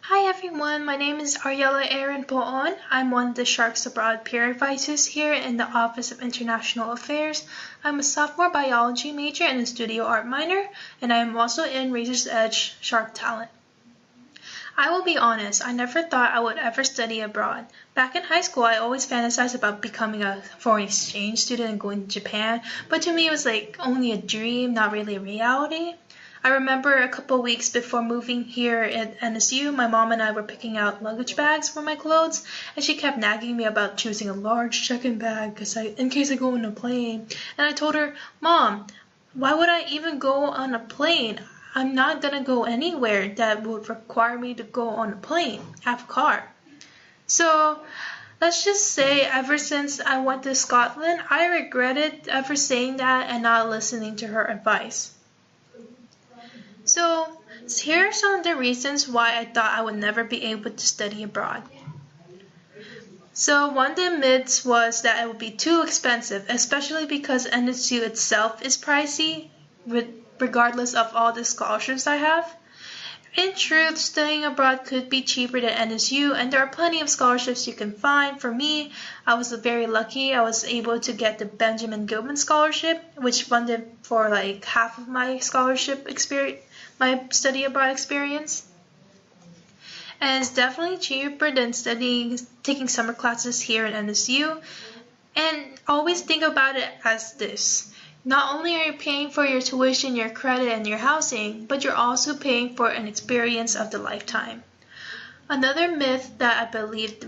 Hi everyone, my name is Ariella Aaron Poon. I'm one of the Sharks Abroad peer advisors here in the Office of International Affairs. I'm a sophomore biology major and a studio art minor, and I am also in Razor's Edge Shark Talent. I will be honest, I never thought I would ever study abroad. Back in high school, I always fantasized about becoming a foreign exchange student and going to Japan, but to me it was like only a dream, not really a reality. I remember a couple weeks before moving here at NSU, my mom and I were picking out luggage bags for my clothes, and she kept nagging me about choosing a large check-in bag in case I go on a plane. And I told her, Mom, why would I even go on a plane? I'm not gonna go anywhere that would require me to go on a plane. I have a car. So let's just say ever since I went to Scotland, I regretted ever saying that and not listening to her advice. So here are some of the reasons why I thought I would never be able to study abroad. So one of the myths was that it would be too expensive, especially because NSU itself is pricey, regardless of all the scholarships I have. In truth, studying abroad could be cheaper than NSU, and there are plenty of scholarships you can find. For me, I was very lucky. I was able to get the Benjamin Gilman scholarship, which funded for like half of my scholarship experience, my study abroad experience. And it's definitely cheaper than taking summer classes here at NSU. And always think about it as this. Not only are you paying for your tuition, your credit, and your housing, but you're also paying for an experience of the lifetime. Another myth that I believed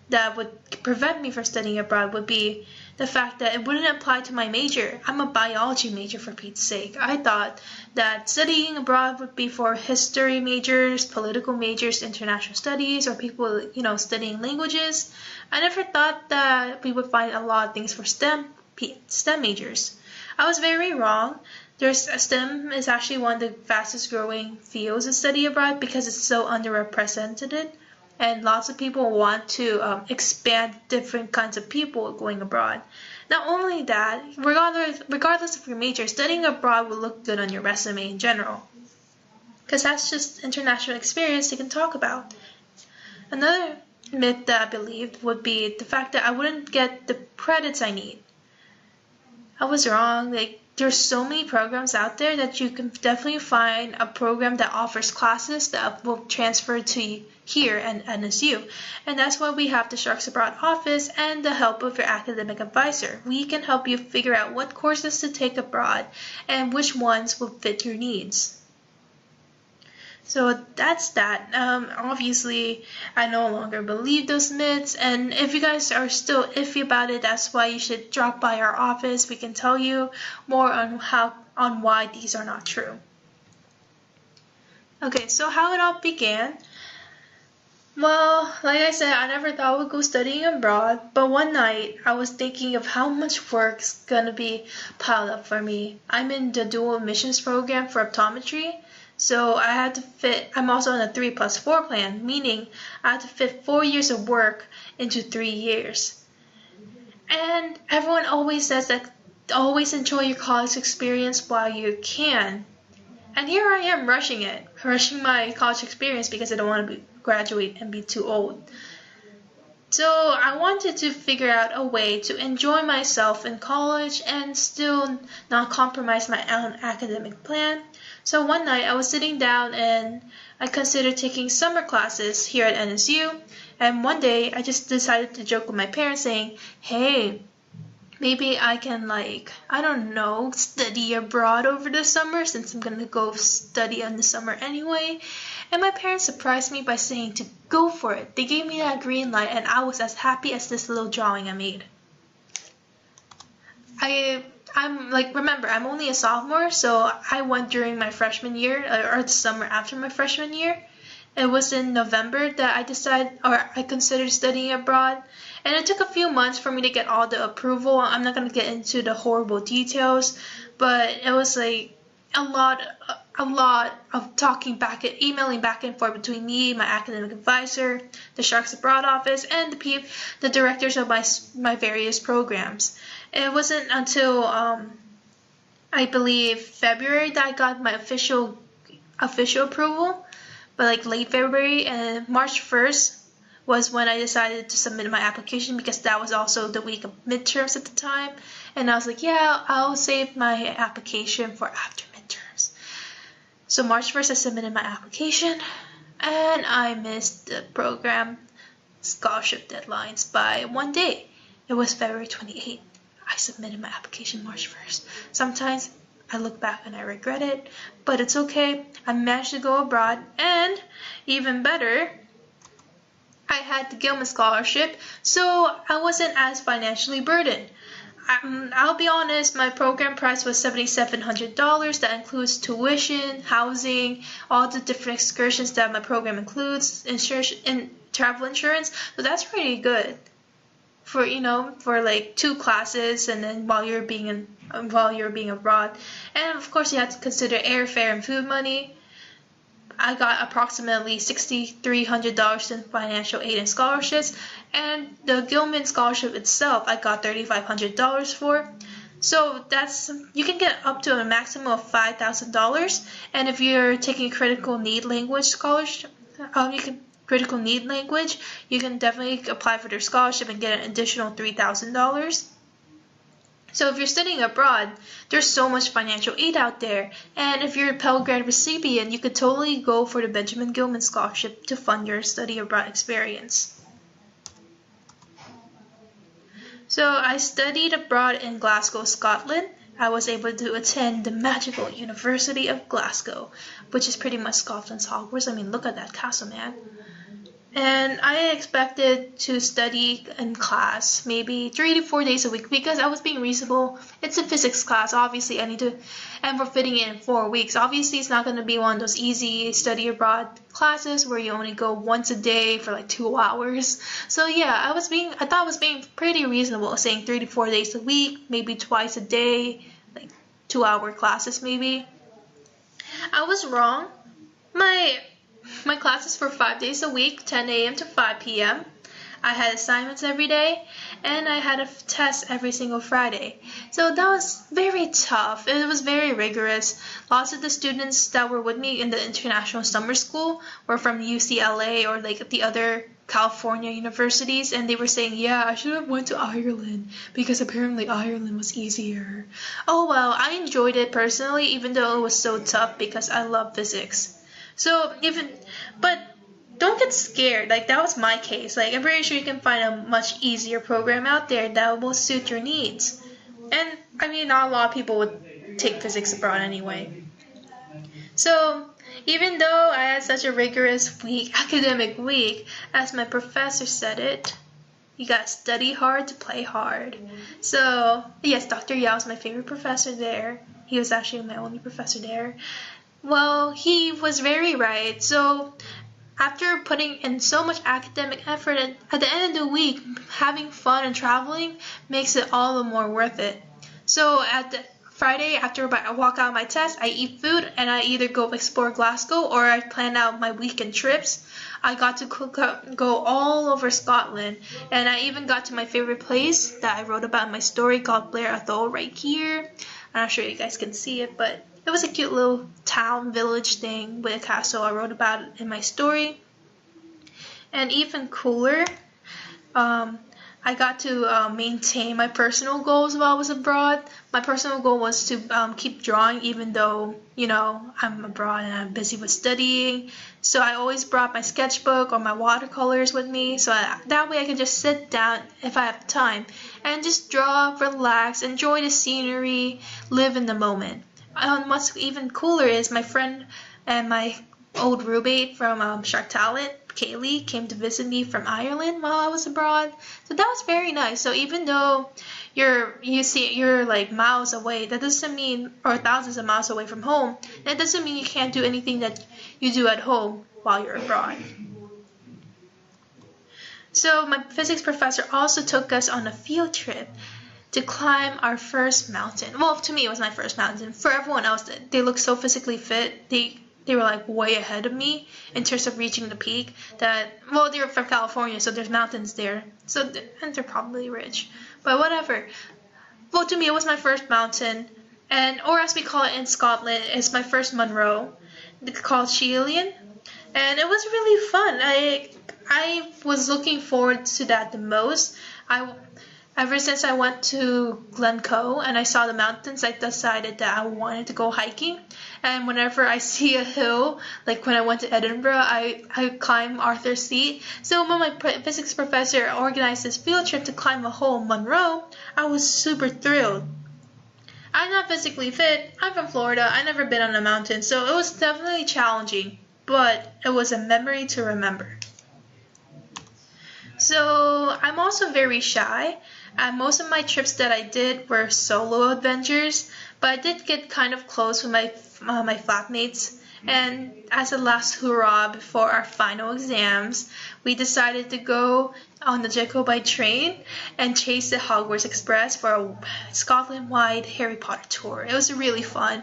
that would prevent me from studying abroad would be the fact that it wouldn't apply to my major. I'm a biology major, for Pete's sake. I thought that studying abroad would be for history majors, political majors, international studies, or people, studying languages. I never thought that we would find a lot of things for STEM majors. I was very wrong. STEM is actually one of the fastest growing fields of study abroad because it's so underrepresented, and lots of people want to expand different kinds of people going abroad. Not only that, regardless of your major, studying abroad will look good on your resume in general, because that's just international experience you can talk about. Another myth that I believed would be the fact that I wouldn't get the credits I need. I was wrong. There's so many programs out there that you can definitely find a program that offers classes that will transfer to here at NSU. And that's why we have the Sharks Abroad office and the help of your academic advisor. We can help you figure out what courses to take abroad and which ones will fit your needs. So that's that. Obviously, I no longer believe those myths, and if you guys are still iffy about it, that's why you should drop by our office. We can tell you more on why these are not true. Okay, so how it all began. Well, like I said, I never thought I would go studying abroad, but one night I was thinking of how much work's gonna be piled up for me. I'm in the dual admissions program for optometry. So I'm also on a 3+4 plan, meaning I had to fit 4 years of work into 3 years. And everyone always says that always enjoy your college experience while you can. And here I am rushing my college experience because I don't want to graduate and be too old. So I wanted to figure out a way to enjoy myself in college and still not compromise my own academic plan. So one night I was sitting down and I considered taking summer classes here at NSU. And one day I just decided to joke with my parents saying, hey, maybe I can study abroad over the summer since I'm going to go study in the summer anyway. And my parents surprised me by saying to go for it. They gave me that green light and I was as happy as this little drawing I made. Remember, I'm only a sophomore, so I went during my freshman year, or the summer after my freshman year. It was in November that I considered studying abroad, and it took a few months for me to get all the approval. I'm not going to get into the horrible details, but it was a lot of emailing back and forth between me, my academic advisor, the Sharks Abroad office, and the directors of my various programs. It wasn't until I believe February that I got my official approval. but like late February, and March 1st was when I decided to submit my application because that was also the week of midterms at the time. And I was like, yeah, I'll save my application for after midterms. So March 1st, I submitted my application, and I missed the program scholarship deadlines by one day. It was February 28th. I submitted my application March 1st. Sometimes I look back and I regret it, but it's okay. I managed to go abroad, and even better, I had the Gilman scholarship, so I wasn't as financially burdened. I'll be honest, my program price was $7,700. That includes tuition, housing, all the different excursions that my program includes, insurance and travel insurance. So that's pretty good for for like 2 classes, and then while you're being abroad. And of course, you have to consider airfare and food money. I got approximately $6,300 in financial aid and scholarships, and the Gilman scholarship itself I got $3,500 for. So you can get up to a maximum of $5,000. And if you're taking critical need language scholarship, you can definitely apply for their scholarship and get an additional $3,000. So if you're studying abroad, there's so much financial aid out there. And if you're a Pell Grant recipient, you could totally go for the Benjamin Gilman Scholarship to fund your study abroad experience. So I studied abroad in Glasgow, Scotland. I was able to attend the magical University of Glasgow, which is pretty much Scotland's Hogwarts. I mean, look at that castle, man. And I expected to study in class maybe 3 to 4 days a week because I was being reasonable. It's a physics class, obviously and we're fitting it in 4 weeks. Obviously, it's not going to be one of those easy study abroad classes where you only go once a day for like 2 hours. So yeah, I thought I was being pretty reasonable, saying 3 to 4 days a week, maybe twice a day, like 2-hour classes maybe. I was wrong. My classes were 5 days a week, 10 a.m. to 5 p.m. I had assignments every day, and I had a test every single Friday. So that was very tough. It was very rigorous. Lots of the students that were with me in the international summer school were from UCLA or like the other California universities, and they were saying, yeah, I should have went to Ireland because apparently Ireland was easier. Oh well, I enjoyed it personally, even though it was so tough because I love physics. But don't get scared. Like, that was my case. Like, I'm pretty sure you can find a much easier program out there that will suit your needs. And, I mean, not a lot of people would take physics abroad anyway. So, even though I had such a rigorous academic week, as my professor said it, you gotta study hard to play hard. So, yes, Dr. Yao was my favorite professor there. He was actually my only professor there. Well, he was very right. So after putting in so much academic effort, at the end of the week, having fun and traveling makes it all the more worth it. So at the Friday, after I walk out my test, I eat food, and I either go explore Glasgow or I plan out my weekend trips. I got to go all over Scotland, and I even got to my favorite place that I wrote about in my story called Blair Athol right here. I'm not sure you guys can see it, but it was a cute little town, village thing with a castle. I wrote about it in my story. And even cooler, I got to maintain my personal goals while I was abroad. My personal goal was to keep drawing, even though, I'm abroad and I'm busy with studying. So I always brought my sketchbook or my watercolors with me, so that way I could just sit down if I have time and just draw, relax, enjoy the scenery, live in the moment. What's even cooler is my friend and my old roommate from Shark Talent, Kaylee, came to visit me from Ireland while I was abroad. So that was very nice. So even though you're like miles away, that doesn't mean, or thousands of miles away from home, that doesn't mean you can't do anything that you do at home while you're abroad. So my physics professor also took us on a field trip to climb our first mountain. Well, to me, it was my first mountain. For everyone else, they look so physically fit. They were like way ahead of me in terms of reaching the peak. They were from California, so there's mountains there. And they're probably rich. But whatever. Well, to me, it was my first mountain. Or as we call it in Scotland, it's my first Munro. It's called Gilman. and it was really fun. I was looking forward to that the most. I Ever since I went to Glencoe and I saw the mountains, I decided that I wanted to go hiking. And whenever I see a hill, like when I went to Edinburgh, I climb Arthur's Seat. So when my physics professor organized this field trip to climb a whole Munro, I was super thrilled. I'm not physically fit. I'm from Florida. I've never been on a mountain, so it was definitely challenging, but it was a memory to remember. So I'm also very shy. Most of my trips that I did were solo adventures, but I did get kind of close with my flatmates. And as a last hurrah before our final exams, we decided to go on the Jacobite train and chase the Hogwarts Express for a Scotland-wide Harry Potter tour. It was really fun.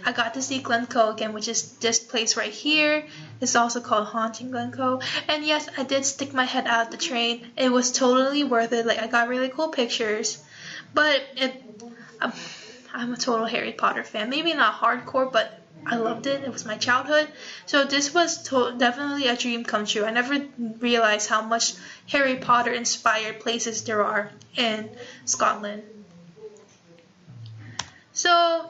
I got to see Glencoe again, which is this place right here. It's also called Haunting Glencoe. And yes, I did stick my head out the train. It was totally worth it. Like, I got really cool pictures. But um, I'm a total Harry Potter fan. Maybe not hardcore, but I loved it. It was my childhood. So this was definitely a dream come true. I never realized how much Harry Potter inspired places there are in Scotland. So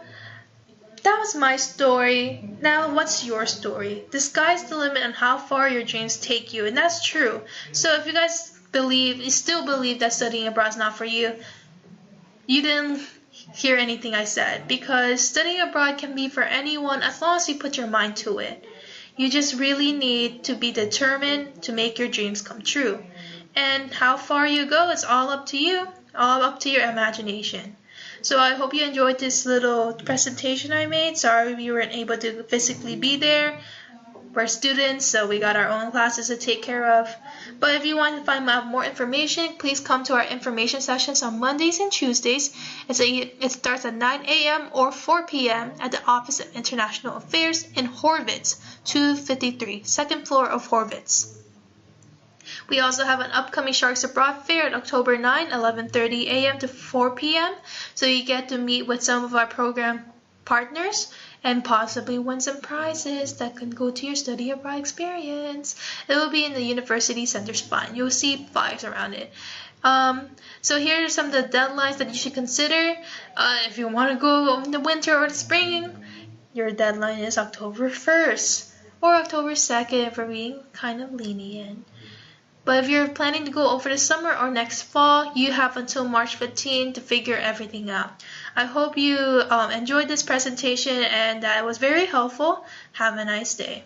that was my story. Now what's your story? The sky's the limit on how far your dreams take you, and that's true. So if you guys still believe that studying abroad is not for you, you didn't hear anything I said, because studying abroad can be for anyone as long as you put your mind to it. You just really need to be determined to make your dreams come true. And how far you go is all up to you, all up to your imagination. So I hope you enjoyed this little presentation I made. Sorry we weren't able to physically be there. We're students, so we got our own classes to take care of. But if you want to find out more information, please come to our information sessions on Mondays and Tuesdays. It starts at 9 a.m. or 4 p.m. at the Office of International Affairs in Horvitz, 253, second floor of Horvitz. We also have an upcoming Sharks Abroad Fair on October 9, 11:30 a.m. to 4 p.m. So you get to meet with some of our program partners and possibly win some prizes that can go to your study abroad experience. It will be in the University Center Spine. You'll see flyers around it. So here are some of the deadlines that you should consider. If you want to go in the winter or the spring, your deadline is October 1st or October 2nd if we're being kind of lenient. But if you're planning to go over the summer or next fall, you have until March 15 to figure everything out. I hope you enjoyed this presentation and that it was very helpful. Have a nice day.